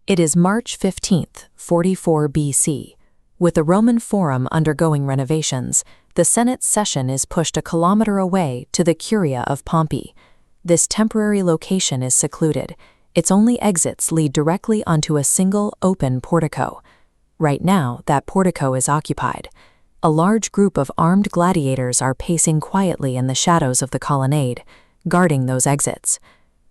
It is March 15th, 44 BC. With the Roman Forum undergoing renovations, the Senate session is pushed a kilometer away to the Curia of Pompey. This temporary location is secluded. Its only exits lead directly onto a single, open portico. Right now, that portico is occupied. A large group of armed gladiators are pacing quietly in the shadows of the colonnade, guarding those exits.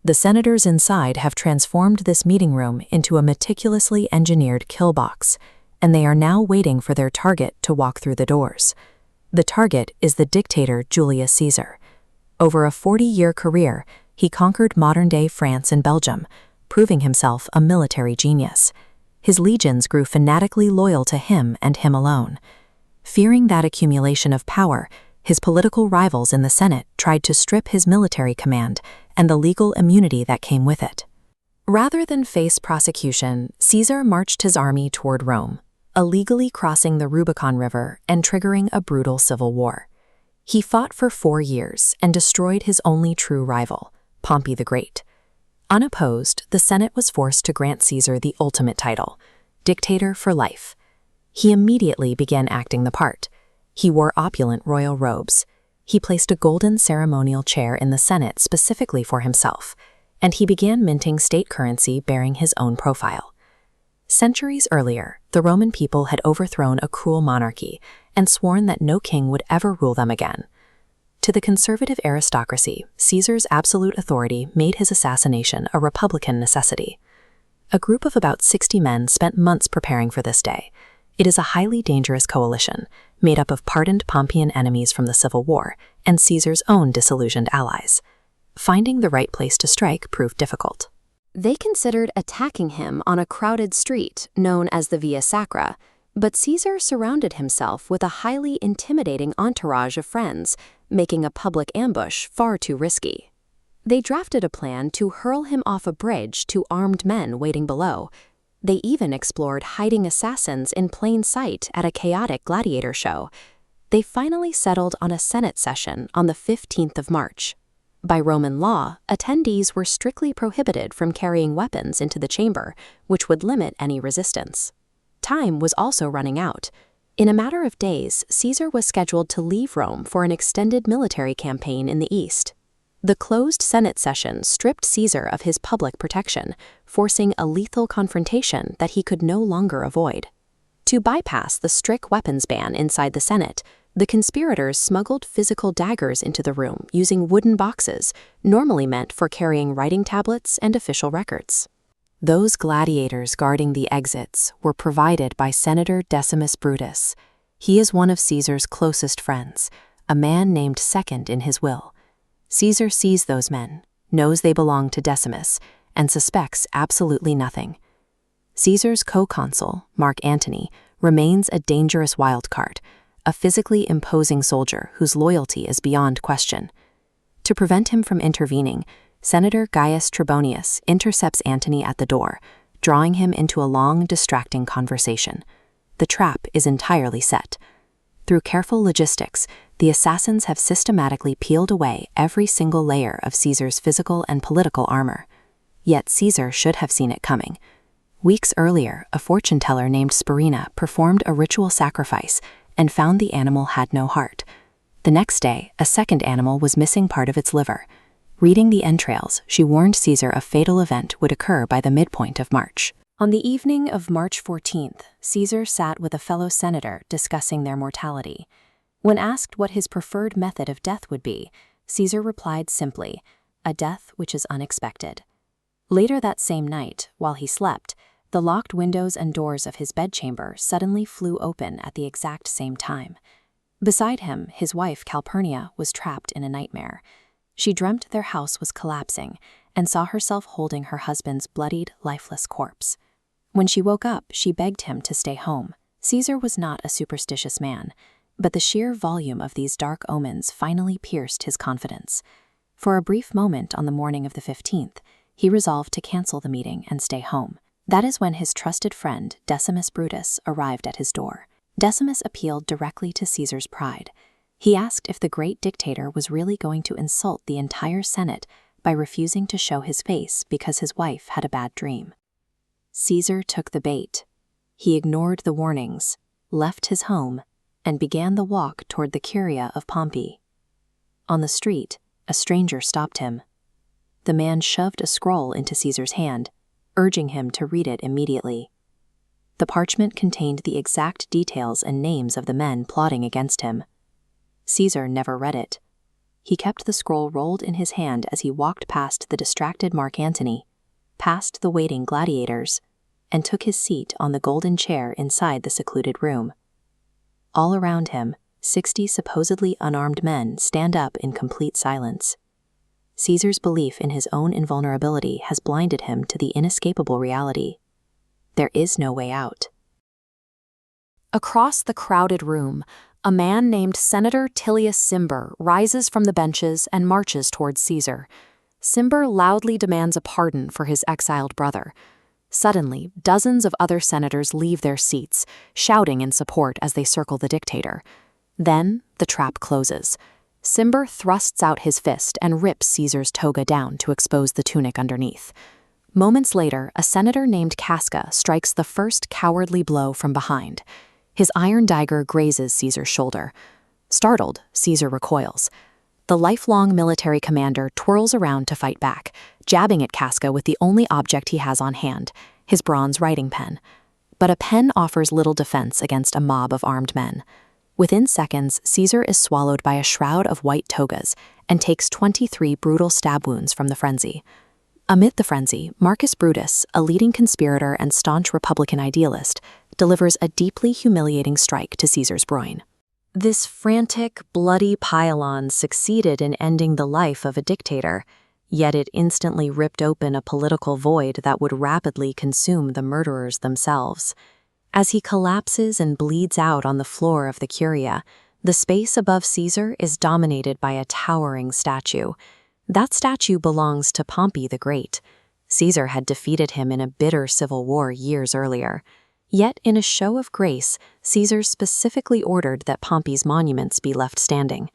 The senators inside have transformed this meeting room into a meticulously engineered killbox, and they are now waiting for their target to walk through the doors. The target is the dictator Julius Caesar. Over a 40-year career, he conquered modern-day France and Belgium, proving himself a military genius. His legions grew fanatically loyal to him and him alone. Fearing that accumulation of power, his political rivals in the Senate tried to strip his military command and the legal immunity that came with it. Rather than face prosecution, Caesar marched his army toward Rome, illegally crossing the Rubicon River and triggering a brutal civil war. He fought for 4 years and destroyed his only true rival, Pompey the Great. Unopposed, the Senate was forced to grant Caesar the ultimate title, dictator for life. He immediately began acting the part. He wore opulent royal robes. He placed a golden ceremonial chair in the Senate specifically for himself, and he began minting state currency bearing his own profile. Centuries earlier, the Roman people had overthrown a cruel monarchy and sworn that no king would ever rule them again. To the conservative aristocracy, Caesar's absolute authority made his assassination a republican necessity. A group of about 60 men spent months preparing for this day. It is a highly dangerous coalition, made up of pardoned Pompeian enemies from the Civil War and Caesar's own disillusioned allies. Finding the right place to strike proved difficult. They considered attacking him on a crowded street known as the Via Sacra, but Caesar surrounded himself with a highly intimidating entourage of friends, making a public ambush far too risky. They drafted a plan to hurl him off a bridge to armed men waiting below. They even explored hiding assassins in plain sight at a chaotic gladiator show. They finally settled on a Senate session on the 15th of March. By Roman law, attendees were strictly prohibited from carrying weapons into the chamber, which would limit any resistance. Time was also running out. In a matter of days, Caesar was scheduled to leave Rome for an extended military campaign in the east. The closed Senate session stripped Caesar of his public protection, forcing a lethal confrontation that he could no longer avoid. To bypass the strict weapons ban inside the Senate, the conspirators smuggled physical daggers into the room using wooden boxes, normally meant for carrying writing tablets and official records. Those gladiators guarding the exits were provided by Senator Decimus Brutus. He is one of Caesar's closest friends, a man named second in his will. Caesar sees those men, knows they belong to Decimus, and suspects absolutely nothing. Caesar's co-consul, Mark Antony, remains a dangerous wildcard, a physically imposing soldier whose loyalty is beyond question. To prevent him from intervening, Senator Gaius Trebonius intercepts Antony at the door, drawing him into a long, distracting conversation. The trap is entirely set. Through careful logistics, the assassins have systematically peeled away every single layer of Caesar's physical and political armor. Yet Caesar should have seen it coming. Weeks earlier, a fortune teller named Spurina performed a ritual sacrifice and found the animal had no heart. The next day, a second animal was missing part of its liver. Reading the entrails, she warned Caesar a fatal event would occur by the midpoint of March. On the evening of March 14th, Caesar sat with a fellow senator discussing their mortality. When asked what his preferred method of death would be, Caesar replied simply, "A death which is unexpected." Later that same night, while he slept, the locked windows and doors of his bedchamber suddenly flew open at the exact same time. Beside him, his wife Calpurnia was trapped in a nightmare. She dreamt their house was collapsing and saw herself holding her husband's bloodied, lifeless corpse. When she woke up, she begged him to stay home. Caesar was not a superstitious man, but the sheer volume of these dark omens finally pierced his confidence. For a brief moment on the morning of the 15th, he resolved to cancel the meeting and stay home. That is when his trusted friend, Decimus Brutus, arrived at his door. Decimus appealed directly to Caesar's pride. He asked if the great dictator was really going to insult the entire Senate by refusing to show his face because his wife had a bad dream. Caesar took the bait. He ignored the warnings, left his home, and began the walk toward the Curia of Pompey. On the street, a stranger stopped him. The man shoved a scroll into Caesar's hand, urging him to read it immediately. The parchment contained the exact details and names of the men plotting against him. Caesar never read it. He kept the scroll rolled in his hand as he walked past the distracted Mark Antony, past the waiting gladiators, and took his seat on the golden chair inside the secluded room. All around him, 60 supposedly unarmed men stand up in complete silence. Caesar's belief in his own invulnerability has blinded him to the inescapable reality. There is no way out. Across the crowded room, a man named Senator Tullius Cimber rises from the benches and marches towards Caesar. Cimber loudly demands a pardon for his exiled brother. Suddenly, dozens of other senators leave their seats, shouting in support as they circle the dictator. Then, the trap closes. Cimber thrusts out his fist and rips Caesar's toga down to expose the tunic underneath. Moments later, a senator named Casca strikes the first cowardly blow from behind. His iron dagger grazes Caesar's shoulder. Startled, Caesar recoils. The lifelong military commander twirls around to fight back, jabbing at Casca with the only object he has on hand, his bronze writing pen. But a pen offers little defense against a mob of armed men. Within seconds, Caesar is swallowed by a shroud of white togas and takes 23 brutal stab wounds from the frenzy. Amid the frenzy, Marcus Brutus, a leading conspirator and staunch Republican idealist, delivers a deeply humiliating strike to Caesar's groin. This frantic, bloody pile-on succeeded in ending the life of a dictator, yet it instantly ripped open a political void that would rapidly consume the murderers themselves. As he collapses and bleeds out on the floor of the Curia, the space above Caesar is dominated by a towering statue. That statue belongs to Pompey the Great. Caesar had defeated him in a bitter civil war years earlier. Yet, in a show of grace, Caesar specifically ordered that Pompey's monuments be left standing.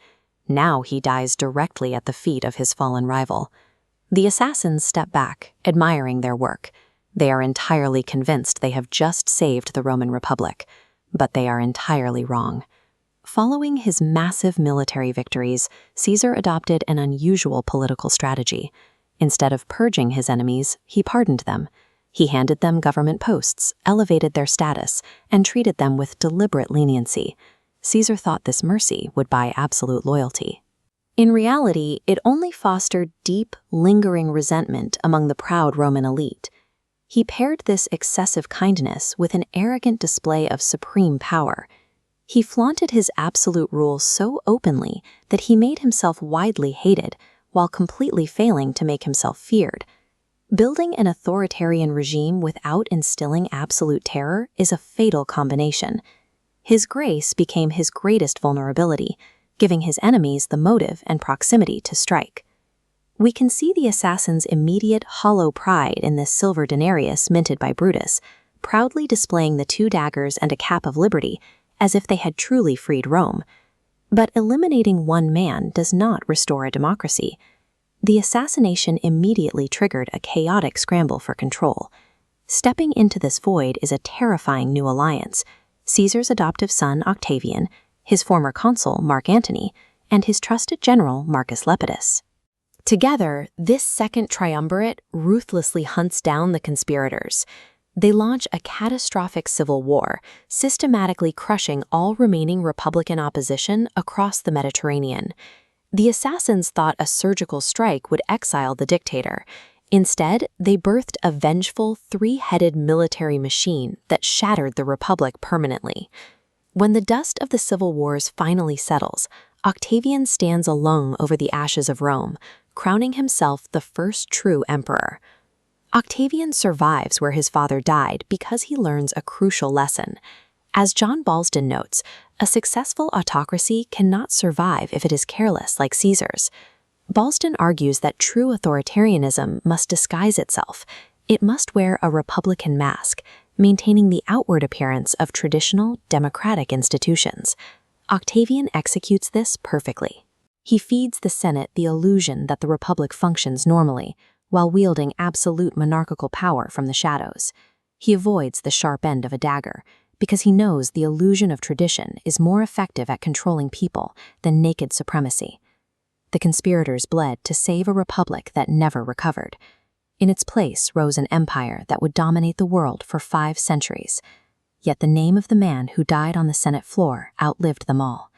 Now he dies directly at the feet of his fallen rival. The assassins step back, admiring their work. They are entirely convinced they have just saved the Roman Republic, but they are entirely wrong. Following his massive military victories, Caesar adopted an unusual political strategy. Instead of purging his enemies, he pardoned them. He handed them government posts, elevated their status, and treated them with deliberate leniency. Caesar thought this mercy would buy absolute loyalty. In reality, it only fostered deep, lingering resentment among the proud Roman elite. He paired this excessive kindness with an arrogant display of supreme power. He flaunted his absolute rule so openly that he made himself widely hated, while completely failing to make himself feared. Building an authoritarian regime without instilling absolute terror is a fatal combination. His grace became his greatest vulnerability, giving his enemies the motive and proximity to strike. We can see the assassin's immediate hollow pride in this silver denarius minted by Brutus, proudly displaying the 2 daggers and a cap of liberty, as if they had truly freed Rome. But eliminating one man does not restore a democracy. The assassination immediately triggered a chaotic scramble for control. Stepping into this void is a terrifying new alliance: Caesar's adoptive son Octavian, his former consul Mark Antony, and his trusted general Marcus Lepidus. Together, this second triumvirate ruthlessly hunts down the conspirators. They launch a catastrophic civil war, systematically crushing all remaining Republican opposition across the Mediterranean. The assassins thought a surgical strike would exile the dictator. Instead, they birthed a vengeful, 3-headed military machine that shattered the Republic permanently. When the dust of the civil wars finally settles, Octavian stands alone over the ashes of Rome, crowning himself the first true emperor. Octavian survives where his father died because he learns a crucial lesson. As John Balston notes, a successful autocracy cannot survive if it is careless like Caesar's. Balston argues that true authoritarianism must disguise itself. It must wear a republican mask, maintaining the outward appearance of traditional democratic institutions. Octavian executes this perfectly. He feeds the Senate the illusion that the republic functions normally, while wielding absolute monarchical power from the shadows. He avoids the sharp end of a dagger because he knows the illusion of tradition is more effective at controlling people than naked supremacy. The conspirators bled to save a republic that never recovered. In its place rose an empire that would dominate the world for 5 centuries. Yet the name of the man who died on the Senate floor outlived them all.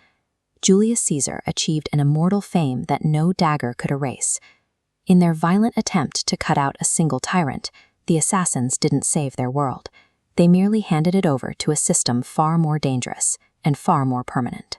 Julius Caesar achieved an immortal fame that no dagger could erase. In their violent attempt to cut out a single tyrant, the assassins didn't save their world. They merely handed it over to a system far more dangerous and far more permanent.